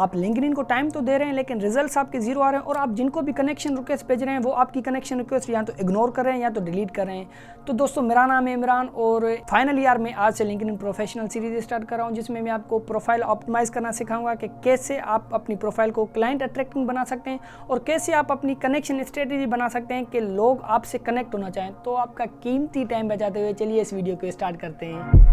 आप लिंक्डइन को टाइम तो दे रहे हैं लेकिन रिजल्ट्स आपके जीरो आ रहे हैं, और आप जिनको भी कनेक्शन रिक्वेस्ट भेज रहे हैं वो आपकी कनेक्शन रिक्वेस्ट या तो इग्नोर कर रहे हैं या तो डिलीट कर रहे हैं। तो दोस्तों मेरा नाम है इमरान और फाइनली यार मैं आज से लिंक्डइन प्रोफेशनल सीरीज स्टार्ट कर रहा हूँ, जिसमें मैं आपको प्रोफाइल ऑप्टिमाइज करना सिखाऊंगा कि कैसे आप अपनी प्रोफाइल को क्लाइंट अट्रैक्टिंग बना सकते हैं और कैसे आप अपनी कनेक्शन स्ट्रेटेजी बना सकते हैं कि लोग आपसे कनेक्ट होना चाहें। तो आपका कीमती टाइम बचाते हुए चलिए इस वीडियो को स्टार्ट करते हैं।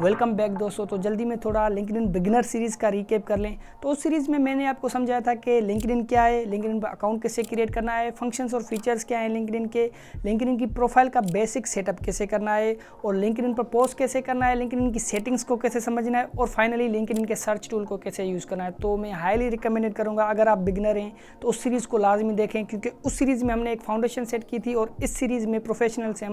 वेलकम बैक दोस्तों। तो जल्दी में थोड़ा लिंक्डइन बिगिनर सीरीज़ का रिकैप कर लें। तो उस सीरीज़ में मैंने आपको समझाया था कि लिंक्डइन क्या है, लिंक्डइन पर अकाउंट कैसे क्रिएट करना है, फंक्शंस और फीचर्स क्या हैं लिंक्डइन के, लिंक्डइन की प्रोफाइल का बेसिक सेटअप कैसे करना है और लिंक्डइन पर पोस्ट कैसे करना है, लिंक्डइन की सेटिंग्स को कैसे समझना है और फाइनली लिंक्डइन के सर्च टूल को कैसे यूज़ करना है। तो मैं हाईली रिकमेंडेड करूँगा अगर आप बिगिनर हैं तो उस सीरीज़ को लाजमी देखें, क्योंकि उस सीरीज़ में हमने एक फाउंडेशन सेट की थी और इस सीरीज़ में प्रोफेशनल से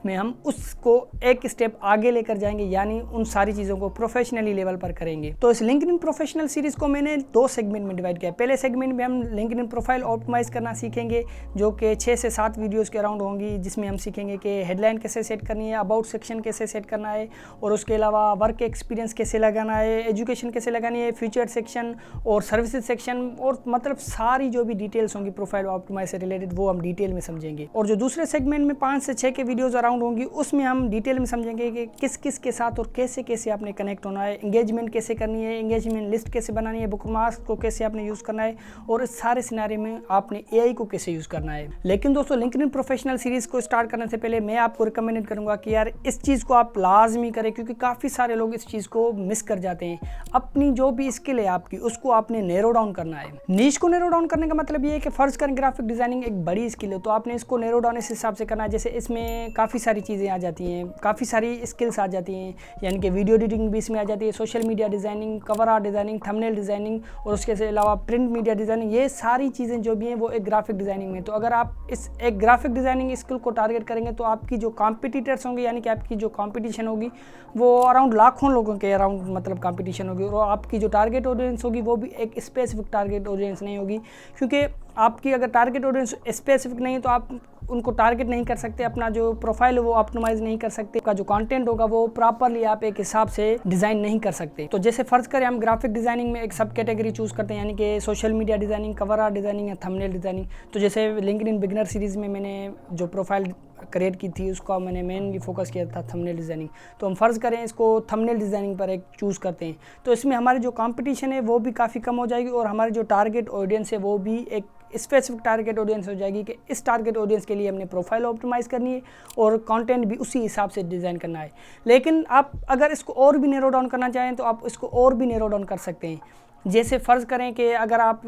हम उसको एक स्टेप आगे लेकर जाएंगे, यानी उन सारी चीज़ों को प्रोफेशनली लेवल पर करेंगे। तो इस लिंक्डइन प्रोफेशनल सीरीज़ को मैंने 2 सेगमेंट में डिवाइड किया। पहले सेगमेंट में हम लिंक्डइन प्रोफाइल ऑप्टिमाइज करना सीखेंगे, जो कि 6 से 7 वीडियोस के अराउंड होंगी, जिसमें हम सीखेंगे कि हेडलाइन कैसे सेट करनी है, अबाउट सेक्शन कैसे सेट करना है और उसके अलावा वर्क एक्सपीरियंस कैसे लगाना है, एजुकेशन कैसे लगानी है, फीचर सेक्शन और सर्विसेज सेक्शन, और मतलब सारी जो भी डिटेल्स होंगी प्रोफाइल ऑप्टिमाइज से रिलेटेड वो हम डिटेल में समझेंगे। और जो दूसरे सेगमेंट में 5 से 6 के वीडियोज़ अराउंड होंगी, उसमें हम डिटेल में समझेंगे कि किस किस के साथ और कैसे कैसे आपने कनेक्ट होना है, एंगेजमेंट कैसे करनी है, एंगेजमेंट लिस्ट कैसे बनानी है, बुकमार्क्स को कैसे आपने यूज़ करना है और इस सारे सिनारे में आपने एआई को कैसे यूज़ करना है। लेकिन दोस्तों लिंक्डइन प्रोफेशनल सीरीज़ को स्टार्ट करने से पहले मैं आपको रिकमेंड करूंगा कि यार इस चीज़ को आप लाजमी करें, क्योंकि काफ़ी सारे लोग इस चीज़ को मिस कर जाते हैं। अपनी जो भी स्किल है आपकी उसको आपने नैरो डाउन करना है। नीश को नैरो डाउन करने का मतलब ये है कि फ़र्ज़ करें ग्राफिक डिज़ाइनिंग एक बड़ी स्किल है तो आपने इसको नैरो डाउन इस हिसाब से करना है, जैसे इसमें काफ़ी सारी चीज़ें आ जाती हैं, काफ़ी सारी स्किल्स आ जाती हैं, यानी कि वीडियो एडिटिंग भी इसमें आ जाती है, social media designing, cover art designing, thumbnail designing और उसके अलावा प्रिंट मीडिया डिज़ाइनिंग। ये सारी चीज़ें जो भी हैं वो एक ग्राफिक डिज़ाइनिंग में। तो अगर आप इस एक ग्राफिक डिज़ाइनिंग स्किल को टारगेट करेंगे तो आपकी जो कॉम्पिटिटर्स होंगे, यानी कि आपकी जो कॉम्पिटिशन होगी वो अराउंड लाखों लोगों के अराउंड मतलब कॉम्पिटिशन होगी, और आपकी जो टारगेट ऑडियंस होगी वो भी एक स्पेसिफिक टारगेट ऑडियंस नहीं होगी, क्योंकि आपकी अगर टारगेट ऑडियंस स्पेसिफिक नहीं है तो आप उनको टारगेट नहीं कर सकते, अपना जो प्रोफाइल है वो ऑप्टिमाइज नहीं कर सकते, आपका जो कंटेंट होगा वो प्रॉपरली आप एक हिसाब से डिज़ाइन नहीं कर सकते। तो जैसे फ़र्ज़ करें हम ग्राफिक डिज़ाइनिंग में एक सब कैटेगरी चूज़ करते हैं, यानी कि social media designing, cover art designing या थंबनेल डिज़ाइनिंग। तो जैसे लिंक्डइन बिगिनर सीरीज़ में मैंने जो प्रोफाइल क्रिएट की थी उसका मैंने मेनली फोकस किया था थंबनेल डिज़ाइनिंग। तो हम फ़र्ज़ करें इसको थंबनेल डिज़ाइनिंग पर एक चूज़ करते हैं, तो इसमें हमारी जो कंपटीशन है वो भी काफ़ी कम हो जाएगी और हमारी जो टारगेट ऑडियंस है वो भी एक स्पेसिफिक टारगेट ऑडियंस हो जाएगी कि इस टारगेट ऑडियंस के लिए हमने प्रोफाइल ऑप्टिमाइज़ करनी है और कंटेंट भी उसी हिसाब से डिज़ाइन करना है। लेकिन आप अगर इसको और भी नैरो डाउन करना चाहें तो आप इसको और भी नैरो डाउन कर सकते हैं। जैसे फ़र्ज़ करें कि अगर आप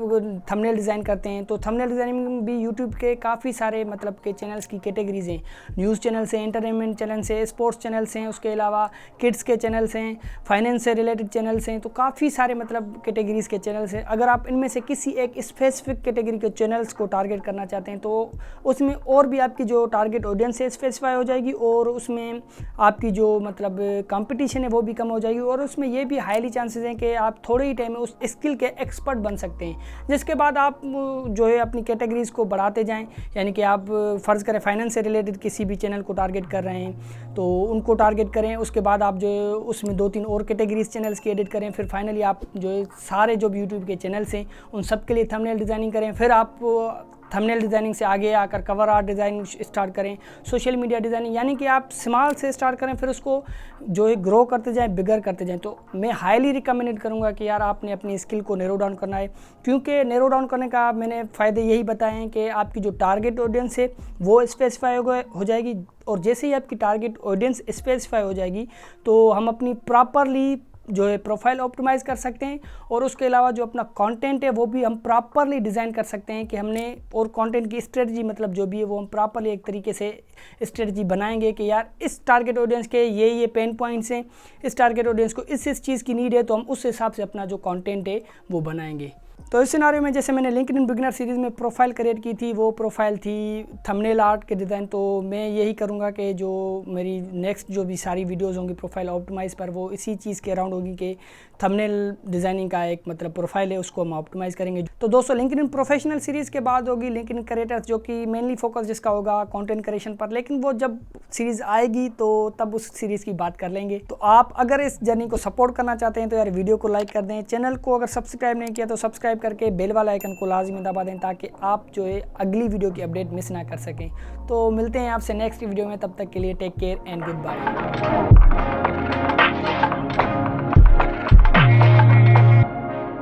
थंबनेल डिज़ाइन करते हैं तो थंबनेल डिज़ाइनिंग में भी यूट्यूब के काफ़ी सारे मतलब के चैनल्स की कैटेगरीज़ हैं, न्यूज़ चैनल से, एंटरटेनमेंट चैनल से, स्पोर्ट्स चैनल्स हैं, उसके अलावा किड्स के चैनल्स हैं, फाइनेंस से रिलेटेड चैनल्स हैं, तो काफ़ी सारे मतलब कैटेगरीज़ के चैनल्स हैं। अगर आप इनमें से किसी एक स्पेसिफिक कैटेगरी के चैनल्स को टारगेट करना चाहते हैं तो उसमें और भी आपकी जो टारगेट ऑडियंस है स्पेसिफाई हो जाएगी और उसमें आपकी जो मतलब कंपटीशन है वो भी कम हो जाएगी, और उसमें ये भी हाईली चांसेस हैं कि आप थोड़े ही टाइम में उस स्किल के एक्सपर्ट बन सकते हैं, जिसके बाद आप जो है अपनी कैटेगरीज़ को बढ़ाते जाएं। यानी कि आप फ़र्ज़ करें फाइनेंस से रिलेटेड किसी भी चैनल को टारगेट कर रहे हैं तो उनको टारगेट करें, उसके बाद आप जो है उसमें 2-3 और कैटेगरीज चैनल्स की एडिट करें, फिर फाइनली आप जो है सारे जो भी यूट्यूब के चैनल्स हैं उन सब के लिए थंबनेल डिज़ाइनिंग करें, फिर आप थंबनेल डिज़ाइनिंग से आगे आकर कवर आर्ट डिज़ाइनिंग स्टार्ट करें, सोशल मीडिया डिज़ाइनिंग, यानी कि आप स्मॉल से स्टार्ट करें, फिर उसको जो है ग्रो करते जाएं, बिगर करते जाएं। तो मैं हाईली रिकमेंडेड करूंगा कि यार आपने अपनी स्किल को नैरो डाउन करना है, क्योंकि नैरो डाउन करने का मैंने फ़ायदे यही बताए हैं कि आपकी जो टारगेट ऑडियंस है वो स्पेसिफाई हो जाएगी, और जैसे ही आपकी टारगेट ऑडियंस स्पेसिफाई हो जाएगी तो हम अपनी प्रॉपरली जो है प्रोफाइल ऑप्टिमाइज़ कर सकते हैं, और उसके अलावा जो अपना कंटेंट है वो भी हम प्रॉपरली डिज़ाइन कर सकते हैं कि हमने और कंटेंट की स्ट्रेटजी मतलब जो भी है वो हम प्रॉपरली एक तरीके से स्ट्रेटजी बनाएंगे कि यार इस टारगेट ऑडियंस के ये पेन पॉइंट्स हैं, इस टारगेट ऑडियंस को इस चीज़ की नीड है, तो हम उस हिसाब से अपना जो कंटेंट है वो बनाएंगे। तो इस सिनारियो में जैसे मैंने लिंक्डइन बिगिनर सीरीज़ में प्रोफाइल क्रिएट की थी, वो प्रोफाइल थी थंबनेल आर्ट के डिज़ाइन। तो मैं यही करूँगा कि जो मेरी नेक्स्ट जो भी सारी वीडियोस होंगी प्रोफाइल ऑप्टिमाइज़ पर, वो इसी चीज़ के अराउंड होगी कि थंबनेल डिज़ाइनिंग का एक मतलब प्रोफाइल है, उसको हम ऑप्टिमाइज़ करेंगे। तो दोस्तों लिंक्डइन प्रोफेशनल सीरीज़ के बाद होगी लिंक्डइन क्रिएटर्स, जो कि मेनली फोकस जिसका होगा कंटेंट क्रिएशन पर, लेकिन वो जब सीरीज़ आएगी तो तब उस सीरीज़ की बात कर लेंगे। तो आप अगर इस जर्नी को सपोर्ट करना चाहते हैं तो यार वीडियो को लाइक कर दें, चैनल को अगर सब्सक्राइब नहीं किया तो सब्सक्राइब करके बेल वाला आइकन को लाजमी दबा दें, ताकि आप जो है अगली वीडियो की अपडेट मिस ना कर सकें। तो मिलते हैं आपसे नेक्स्ट वीडियो में, तब तक के लिए take care and good bye.